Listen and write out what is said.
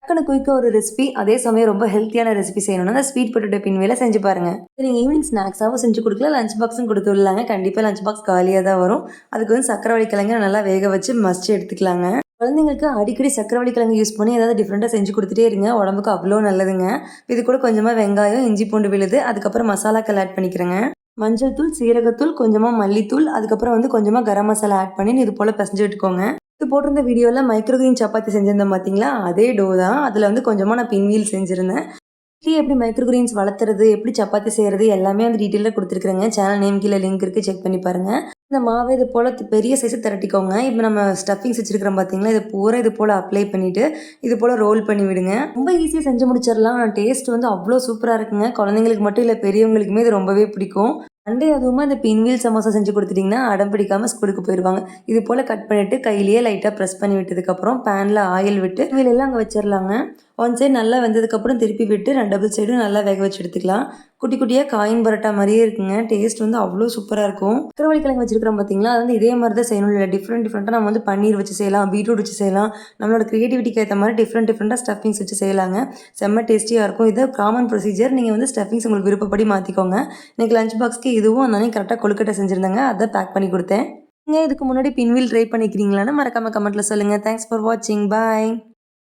டக்குனு குயிக்காக ஒரு ரெசிபி, அதே சமயம் ரொம்ப ஹெல்த்தியான ரெசிபி செய்யணும்னா, அந்த ஸ்வீட் பொட்டேட்டோ பின்வேல செஞ்சு பாருங்க. நீங்க ஈவினிங் ஸ்நாக்ஸாவும் செஞ்சு குடுக்கலாம், லஞ்ச் பாக்ஸும் குடுத்து விடலாங்க. கண்டிப்பா லஞ்ச் பாக்ஸ் காலியா தான் வரும். அதுக்கு வந்து சர்க்கரைவள்ளி கிழங்க நல்லா வேக வச்சு மசிச்சு எடுத்துக்கலாங்க. குழந்தைங்களுக்கு அடிக்கடி சர்க்கரைவள்ளி கிழங்கு யூஸ் பண்ணி ஏதாவது டிஃப்ரெண்ட்டாக செஞ்சு கொடுத்துட்டே இருங்க. உடம்புக்கு அவ்வளோ நல்லதுங்க. இது கூட கொஞ்சமா வெங்காயம், இஞ்சி பூண்டு விழுது, அதுக்கப்புறம் மசாலாக்கள் ஆட் பண்ணிக்கிறேங்க. மஞ்சள் தூள், சீரகத்தூள், கொஞ்சமா மல்லித்தூள், அதுக்கப்புறம் வந்து கொஞ்சமா கரம் மசாலா ஆட் பண்ணி இது போல பிசைஞ்சு விட்டுக்கோங்க. இது போட்டிருந்த வீடியோல மைக்ரோகிரீன் சப்பாத்தி செஞ்சிருந்தேன் பார்த்தீங்களா? அதே டோ தான். அதில வந்து கொஞ்சமா நான் பின்வீல் செஞ்சிருந்தேன். வீட்லயே எப்படி மைக்ரோகிரீன்ஸ் வளர்த்துறது, எப்படி சப்பாத்தி செய்றது எல்லாமே வந்து டீட்டெயிலா குடுத்துருக்கேங்க. சேனல் நேம் கீழ லிங்க் இருக்கு. செக் பண்ணி பாருங்க. இந்த மாவு இது போல பெரிய சைஸா திரட்டிக்கோங்க. இப்ப நம்ம ஸ்டஃபிங்ஸ் வச்சிருக்கிறோம் பார்த்தீங்களா? இத பூரா இது போல அப்ளை பண்ணிட்டு, இது போல ரோல் பண்ணி விடுங்க. ரொம்ப ஈஸியா செஞ்சு முடிச்சிடலாம். டேஸ்ட் வந்து அவ்ளோ சூப்பரா இருக்குங்க. குழந்தைங்களுக்கு மட்டும் இல்ல பெரியவங்களுக்குமே இது ரொம்பவே பிடிக்கும். சண்டே அதுவுமா இந்த பின்வீல் சமோசா செஞ்சு குடுத்துட்டீங்கன்னா, அடம் பிடிக்காம ஸ்கூலுக்கு போயிருவாங்க. இது போல கட் பண்ணிட்டு கையிலேயே லைட்டா பிரஸ் பண்ணி விட்டதுக்கப்புறம் பேன்ல ஆயில் விட்டு வீல் எல்லாம் அங்க வச்சிரலாங்க. ஒன் சைடு நல்லா வெந்ததுக்கப்புறம் திருப்பி விட்டு டபுள் சைடும் நல்லா வேக வச்சு எடுத்துக்கலாம். குட்டி குட்டியா காயின் பரோட்டா மாரியே இருக்குங்க. டேஸ்ட் வந்து அவ்ளோ சூப்பரா இருக்கும். சக்கரவள்ளி கிழங்கு வச்சிருக்கிறோம் பார்த்தீங்களா? அது வந்து இதே மாரி தான் செய்யணும் இல்ல. டிஃப்ரெண்ட்டா நம்ம வந்து பன்னீர் வச்சு செய்யலாம், பீட்ரூட் வச்சு செய்யலாம். நம்மளோட கிரியேட்டிவிட்டிக்கு ஏத்த மாரி டிஃப்ரெண்ட்டா ஸ்டஃபிங்ஸ் வச்சு செய்யலாங்க. செம்ம டேஸ்டியா இருக்கும். இது காமன் ப்ரொசீஜர். நீங்க வந்து ஸ்டஃபிங்ஸ் உங்களுக்கு விருப்பப்படி மாத்திக்கோங்க. இன்னைக்கு லஞ்ச் பாக்ஸ்க்கு இதுவும் அந்த அன்னைக்கு கரெக்ட்டா கொழுக்கட்டை செஞ்சிருந்தேங்க. அத பேக் பண்ணி குடுத்தேன். நீங்க இதுக்கு முன்னாடி பின்வீல் ட்ரை பண்ணிக்கிறீங்களான்னு மறக்காம கமெண்ட்ல சொல்லுங்க. தேங்க்ஸ் ஃபார் வாட்சிங். பாய்.